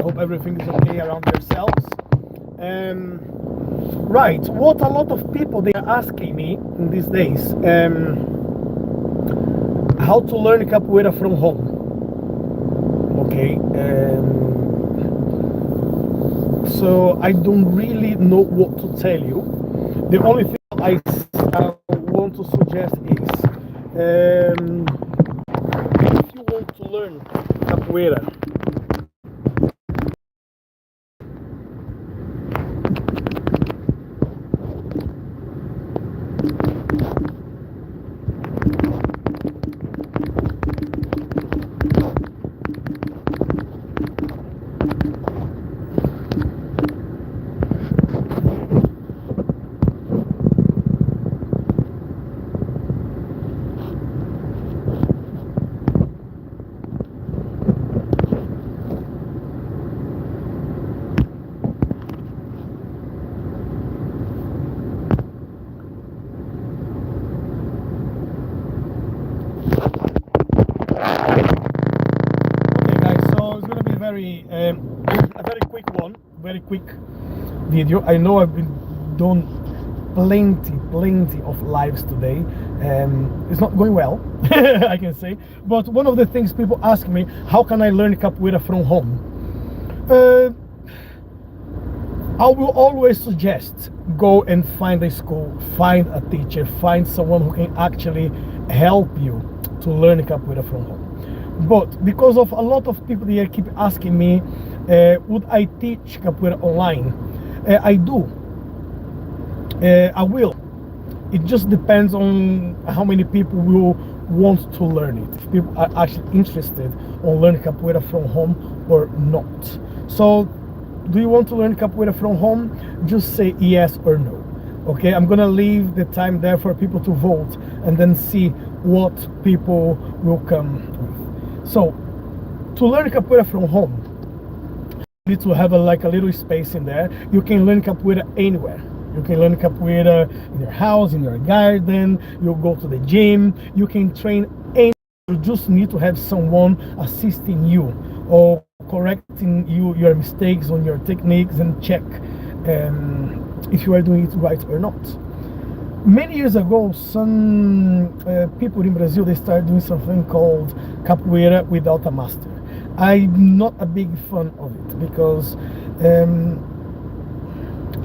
hope everything is okay around yourselves. Right, what a lot of people they are asking me in these days, how to learn capoeira from home. Okay, so I don't really know what to tell you. The only thing I want to suggest is, if you want to learn capoeira, very a very quick one, very quick video. I know I've been done plenty of lives today. It's not going well, I can say. But one of the things people ask me, how can I learn capoeira from home? I will always suggest go and find a school, find a teacher, find someone who can actually help you to learn capoeira from home. But because of a lot of people they keep asking me, would I teach capoeira online? I do. I will. It just depends on how many people will want to learn it. If people are actually interested on learning capoeira from home or not. So, do you want to learn capoeira from home? Just say yes or no. Okay, I'm gonna leave the time there for people to vote and then see what people will come with. So, to learn capoeira from home, you need to have like a little space in there. You can learn capoeira anywhere. You can learn capoeira in your house, in your garden. You go to the gym. You can train anywhere. You just need to have someone assisting you or correcting you your mistakes on your techniques and check if you are doing it right or not. Many years ago, some people in Brazil they started doing something called capoeira without a master. I'm not a big fan of it because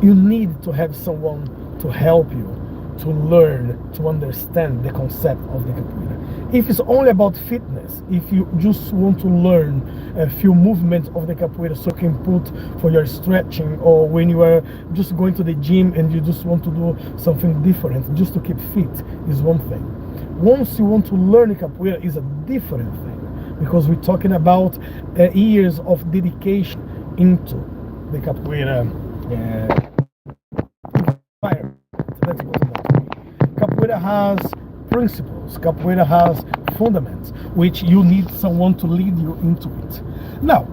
you need to have someone to help you to learn, to understand the concept of the capoeira. If it's only about fitness, if you just want to learn a few movements of the capoeira so you can put for your stretching, or when you are just going to the gym and you just want to do something different just to keep fit, is one thing. Once you want to learn capoeira is a different thing, because we're talking about years of dedication into the capoeira environment. Let's put it that way. Capoeira has principles, capoeira has fundamentals, which you need someone to lead you into it. Now,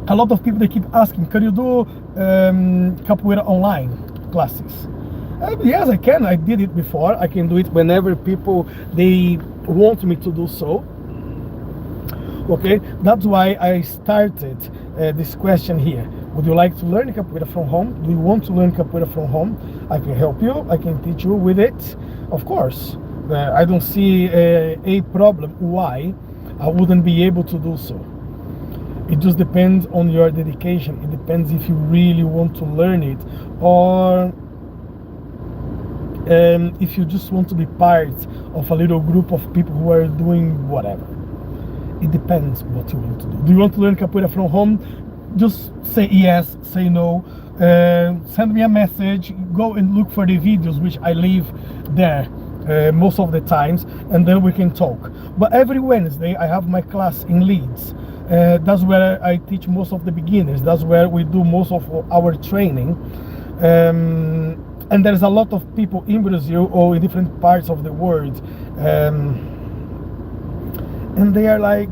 a lot of people they keep asking, can you do capoeira online classes? Yes, I can. I did it before. I can do it whenever people they want me to do so. Okay, that's why I started this question here. Would you like to learn capoeira from home? Do you want to learn capoeira from home? I can help you. I can teach you with it. Of course, I don't see a problem why I wouldn't be able to do so. It just depends on your dedication. It depends if you really want to learn it, or if you just want to be part of a little group of people who are doing whatever. It depends what you want to do. Do you want to learn capoeira from home? Just say yes, say no, send me a message, go and look for the videos which I leave there most of the times, and then we can talk. But every Wednesday I have my class in Leeds. That's where I teach most of the beginners. That's where we do most of our training. And there's a lot of people in Brazil or in different parts of the world, and they are like,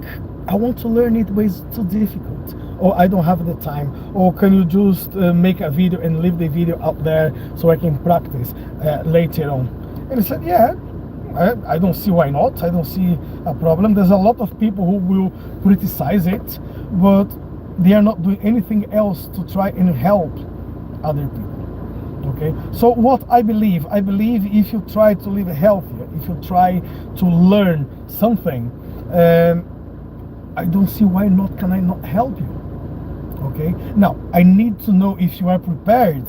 I want to learn it, but it's too difficult, or I don't have the time, or can you just make a video and leave the video out there so I can practice later on? And I said, yeah, I don't see why not. I don't see a problem. There's a lot of people who will criticize it, but They are not doing anything else to try and help other people. Okay, so what I believe if you try to live healthier, if you try to learn something, I don't see why not can I not help you. Okay, now I need to know if you are prepared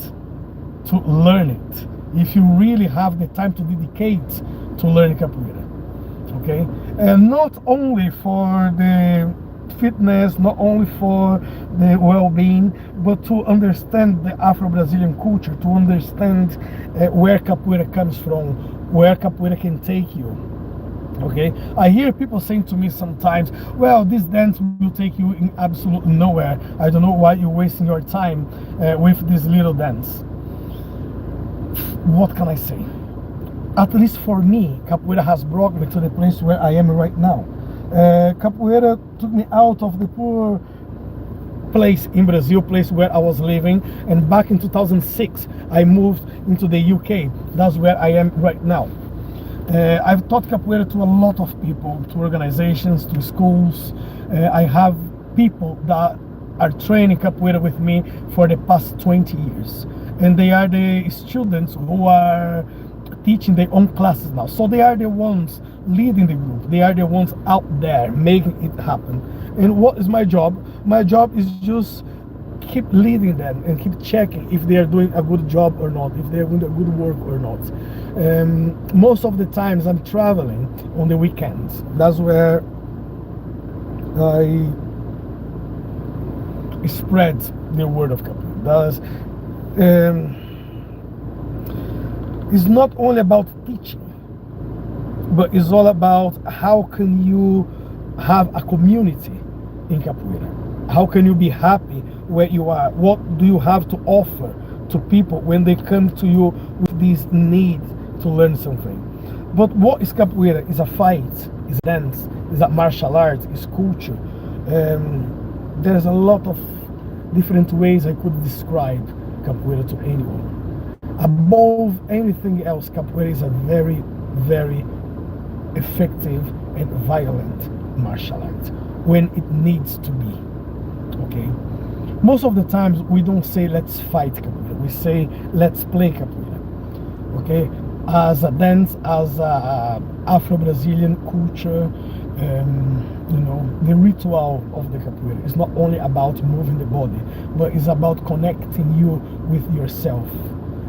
to learn it, if you really have the time to dedicate to learn capoeira. Okay, and not only for the fitness, not only for the well-being, but to understand the Afro-Brazilian culture, to understand where capoeira comes from, where capoeira can take you. Okay, I hear people saying to me sometimes, well, this dance will take you in absolutely nowhere. I don't know why you're wasting your time with this little dance. What can I say? At least for me, capoeira has brought me to the place where I am right now. Capoeira took me out of the poor place in Brazil, place where I was living, and back in 2006 I moved into the UK. That's where I am right now. I've taught capoeira to a lot of people, to organizations, to schools. I have people that are training capoeira with me for the past 20 years, and they are the students who are teaching their own classes now. So they are the ones leading the group. They are the ones out there making it happen. And what is my job? My job is just keep leading them and keep checking if they are doing a good job or not, if they are doing a good work or not. Most of the times I'm traveling on the weekends. That's where I spread the word of capoeira. It's not only about teaching, but it's all about how can you have a community in capoeira. How can you be happy where you are? What do you have to offer to people when they come to you with this need to learn something? But what is capoeira? It's a fight, it's a dance, it's a martial art, it's culture. There's a lot of different ways I could describe capoeira to anyone. Above anything else, capoeira is a very, very effective and violent martial art when it needs to be. Okay, most of the times we don't say let's fight capoeira, we say let's play capoeira. Okay, as a dance, as a Afro-Brazilian culture, you know, the ritual of the capoeira is not only about moving the body, but it's about connecting you with yourself.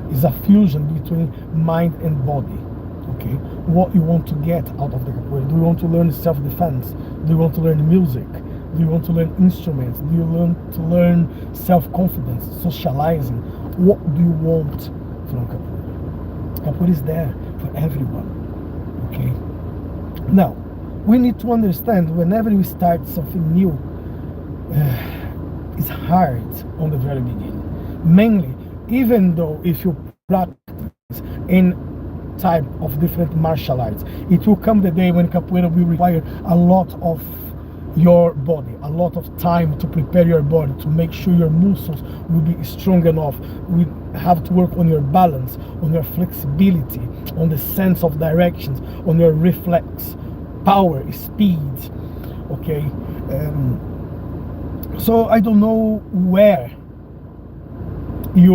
It's a fusion between mind and body. Okay, what you want to get out of the capoeira? Do you want to learn self-defense? Do you want to learn music? Do you want to learn instruments? Do you want to learn self-confidence, socializing? What do you want from capoeira? Capoeira is there for everyone. Okay. Now, we need to understand whenever we start something new, it's hard on the very beginning. Mainly, even though if you practice in type of different martial arts, it will come the day when capoeira will require a lot of your body, a lot of time to prepare your body, to make sure your muscles will be strong enough. We have to work on your balance, on your flexibility, on the sense of directions, on your reflex, power, speed. Okay, so I don't know where you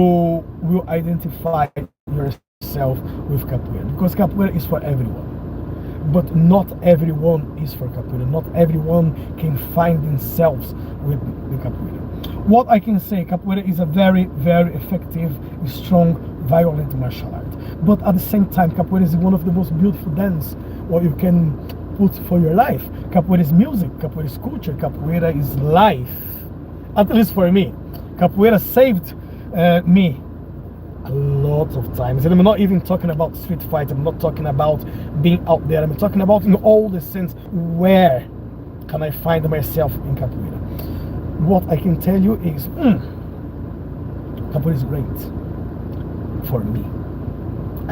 will identify yourself with capoeira, because capoeira is for everyone. But not everyone is for capoeira. Not everyone can find themselves with the capoeira. What I can say, capoeira is a very, very effective, strong, violent martial art. But at the same time, capoeira is one of the most beautiful dance what you can put for your life. Capoeira is music, capoeira is culture, capoeira is life. At least for me. Capoeira saved me a lot of times, and I'm not even talking about street fight. I'm not talking about being out there. I'm talking about in all the sense, where can I find myself in capoeira? What I can tell you is capoeira is great for me.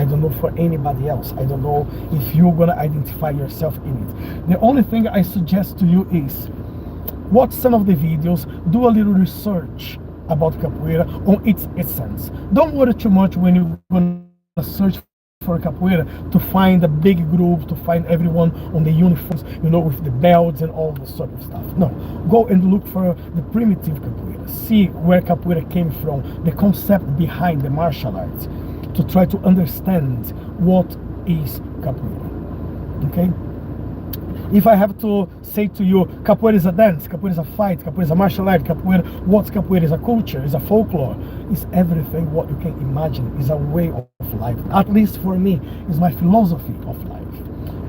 I don't know for anybody else. I don't know if you're gonna identify yourself in it. The only thing I suggest to you is watch some of the videos, do a little research about capoeira on its essence. Don't worry too much when you're gonna search for capoeira to find a big group, to find everyone on the uniforms, with the belts and all this sort of stuff. No, go and look for the primitive capoeira. See where capoeira came from, the concept behind the martial arts, to try to understand what is capoeira. Okay? If I have to say to you, capoeira is a dance, capoeira is a fight, capoeira is a martial art, what's capoeira? Is a culture, is a folklore, is everything what you can imagine, is a way of life. At least for me, is my philosophy of life.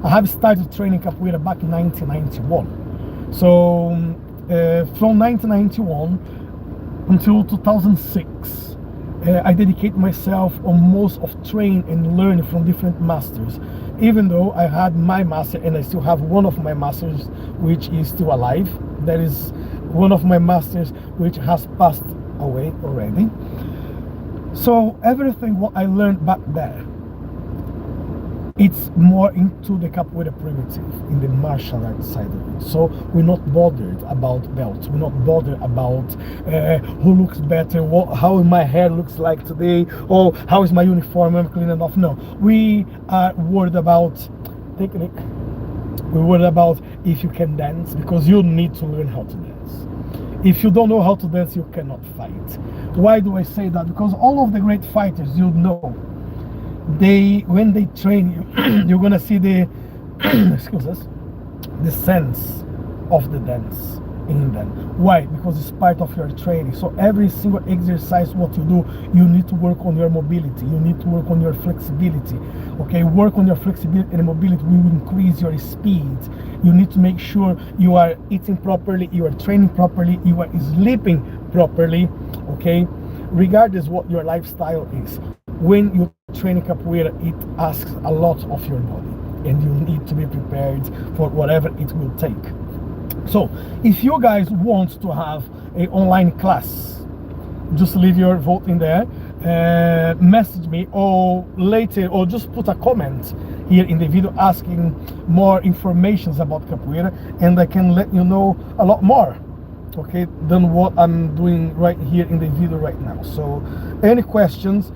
I have started training capoeira back in 1991. So from 1991 until 2006, I dedicate myself on most of train and learn from different masters. Even though I had my master, and I still have one of my masters which is still alive. That is one of my masters which has passed away already. So everything what I learned back there, it's more into the capoeira primitive, in the martial arts side of it. So we're not bothered about belts, we're not bothered about who looks better, how my hair looks like today, or how is my uniform, I'm clean enough. No, we are worried about technique. We're worried about if you can dance, because you need to learn how to dance. If you don't know how to dance, you cannot fight. Why do I say that? Because all of the great fighters, when they train you, you're gonna see the excuse us, the sense of the dance in them. Why? Because it's part of your training. So every single exercise what you do, you need to work on your mobility, you need to work on your flexibility. Okay, work on your flexibility and mobility will increase your speed. You need to make sure you are eating properly, you are training properly, you are sleeping properly. Okay, regardless what your lifestyle is. When you train capoeira, it asks a lot of your body, and you need to be prepared for whatever it will take. So if you guys want to have an online class, just leave your vote in there, message me, or later, or just put a comment here in the video asking more information about capoeira, and I can let you know a lot more, okay, than what I'm doing right here in the video right now. So any questions,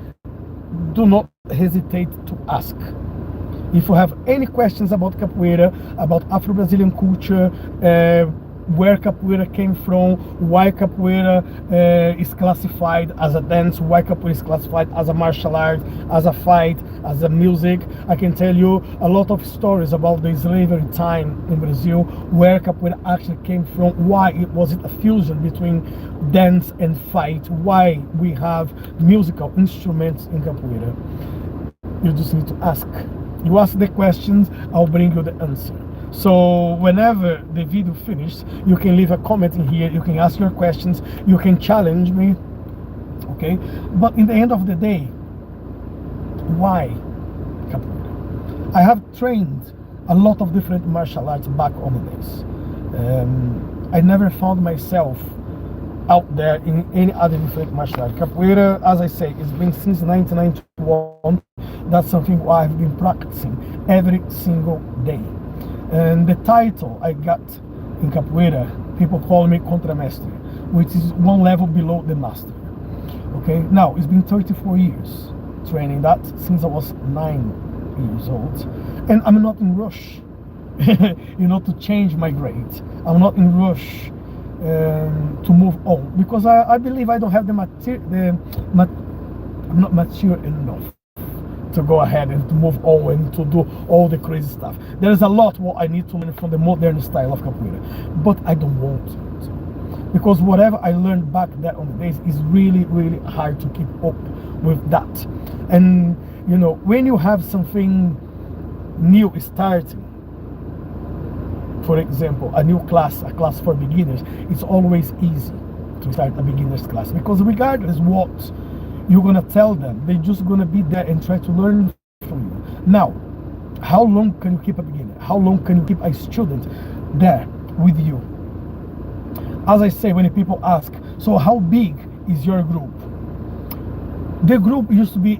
do not hesitate to ask. If you have any questions about capoeira, about Afro-Brazilian culture, where capoeira came from, why capoeira is classified as a dance, why capoeira is classified as a martial art, as a fight, as a music, I can tell you a lot of stories about the slavery time in Brazil, where capoeira actually came from, why was it a fusion between dance and fight, why we have musical instruments in capoeira. You just need to ask. You ask the questions, I'll bring you the answer. So whenever the video finishes, you can leave a comment in here, you can ask your questions, you can challenge me, okay? But in the end of the day, why capoeira? I have trained a lot of different martial arts back on the days. I never found myself out there in any other different martial art. Capoeira, as I say, it's been since 1991. That's something I've been practicing every single day. And the title I got in capoeira, people call me contramestre, which is one level below the master. Okay, now it's been 34 years training that since I was 9 years old, and I'm not in rush, to change my grades. I'm not in rush to move on, because I believe I don't have I'm not mature enough to go ahead and to move on and to do all the crazy stuff. There is a lot what I need to learn from the modern style of capoeira, but I don't want to, because whatever I learned back there on the days is really, really hard to keep up with that. And when you have something new starting, for example, a new class, a class for beginners, it's always easy to start a beginner's class, because regardless what you're gonna tell them, they're just gonna be there and try to learn from you. Now, how long can you keep a beginner? How long can you keep a student there with you? As I say, when people ask, so how big is your group? The group used to be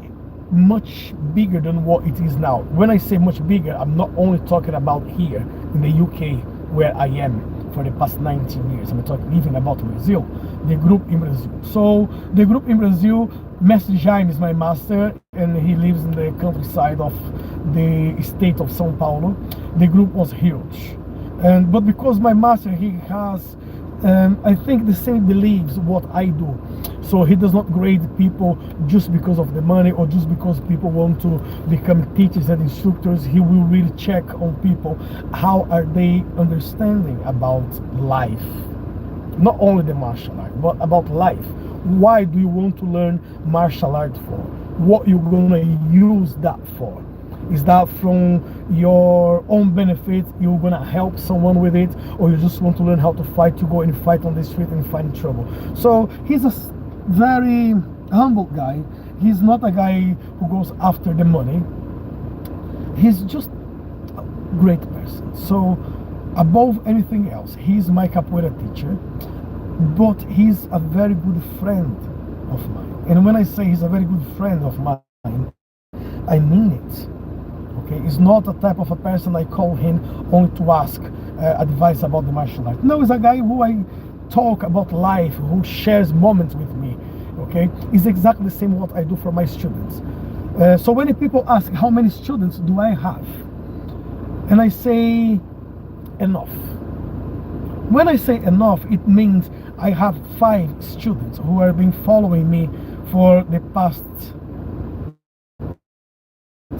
much bigger than what it is now. When I say much bigger, I'm not only talking about here in the UK, where I am for the past 19 years. I'm talking even about Brazil. the group in Brazil. So the group in Brazil, Mestre Jaime is my master, and he lives in the countryside of the state of São Paulo. The group was huge, and but because my master, he has I think the same beliefs what I do. So he does not grade people just because of the money or just because people want to become teachers and instructors. He will really check on people, how are they understanding about life, not only the martial art but about life. Why do you want to learn martial art for? What you're gonna use that for? Is that from your own benefit? You're gonna help someone with it, or you just want to learn how to fight, to go and fight on the street and find trouble? So he's a very humble guy. He's not a guy who goes after the money. He's just a great person. So above anything else, he's my capoeira teacher, but he's a very good friend of mine. And when I say he's a very good friend of mine, I mean it. Okay, he's not a type of a person I call him only to ask advice about the martial art. No, he's a guy who I talk about life, who shares moments with me. Okay, it's exactly the same what I do for my students. So when people ask how many students do I have, and I say enough. When I say enough, it means I have 5 students who have been following me for the past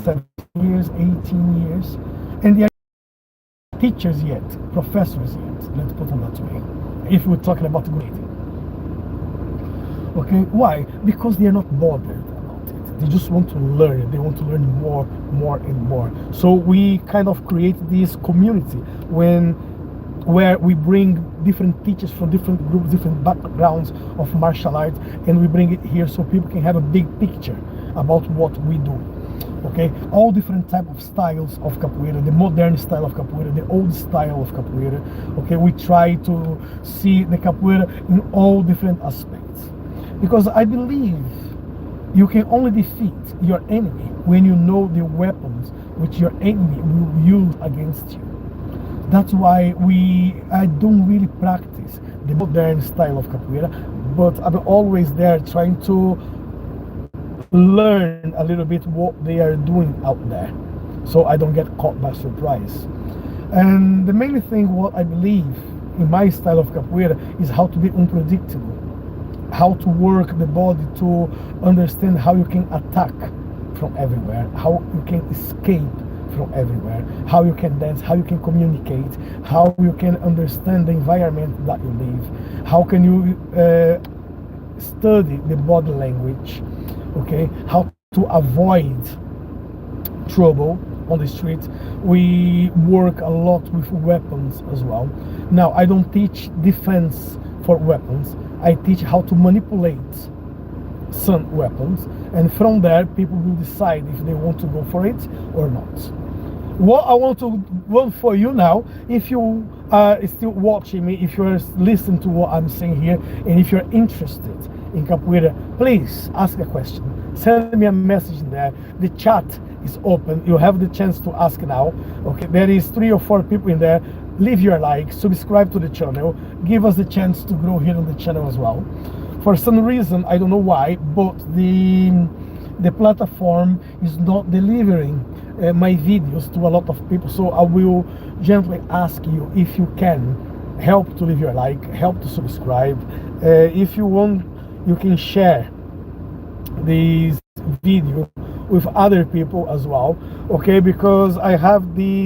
7 years, 18 years, and they are teachers yet, professors yet, let's put it that way, if we're talking about grading. Okay, why? Because they are not bothered about it. They just want to learn it. They want to learn more and more. So we kind of create this community where we bring different teachers from different groups, different backgrounds of martial arts, and we bring it here so people can have a big picture about what we do. Okay, all different type of styles of capoeira, the modern style of capoeira, the old style of capoeira. Okay, we try to see the capoeira in all different aspects, because I believe you can only defeat your enemy when you know the weapons which your enemy will use against you. That's why I don't really practice the modern style of capoeira, but I'm always there trying to learn a little bit what they are doing out there, so I don't get caught by surprise. And the main thing what I believe in my style of capoeira is how to be unpredictable, how to work the body to understand how you can attack from everywhere, how you can escape from everywhere, how you can dance, how you can communicate, how you can understand the environment that you live, how can you study the body language, okay, how to avoid trouble on the street. We work a lot with weapons as well. Now, I don't teach defense for weapons. I teach how to manipulate some weapons, and from there people will decide if they want to go for it or not. What I want to want for you now, if you are still watching me, if you're listening to what I'm saying here, and if you're interested in capoeira, please ask a question. Send me a message in there. The chat is open. You have the chance to ask now. Okay, there is 3 or 4 people in there. Leave your like, subscribe to the channel, give us the chance to grow here on the channel as well. For some reason, I don't know why, but the platform is not delivering my videos to a lot of people. So I will gently ask you if you can help to leave your like, help to subscribe. If you want, you can share this video with other people as well, okay, because I have this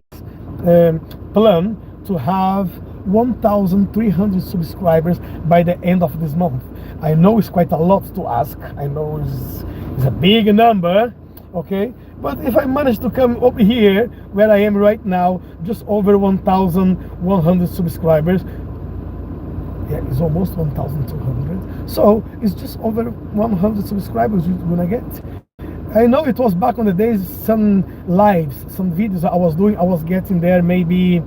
plan to have 1,300 subscribers by the end of this month. I know it's quite a lot to ask, I know it's a big number, okay, but if I manage to come up here where I am right now, just over 1,100 subscribers, yeah, it's almost 1,200, so it's just over 100 subscribers you're gonna get. I know it was back on the days, some lives, some videos I was doing, I was getting there maybe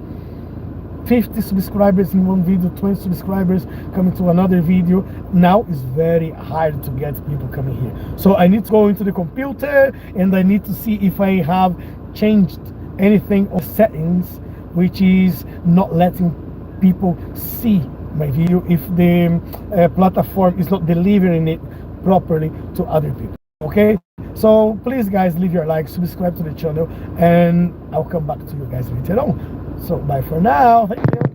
50 subscribers in one video, 20 subscribers coming to another video. Now it's very hard to get people coming here, so I need to go into the computer and I need to see if I have changed anything on settings which is not letting people see my view if the platform is not delivering it properly to other people. Okay, so please guys, leave your like, subscribe to the channel, and I'll come back to you guys later on. So bye for now. Thank you.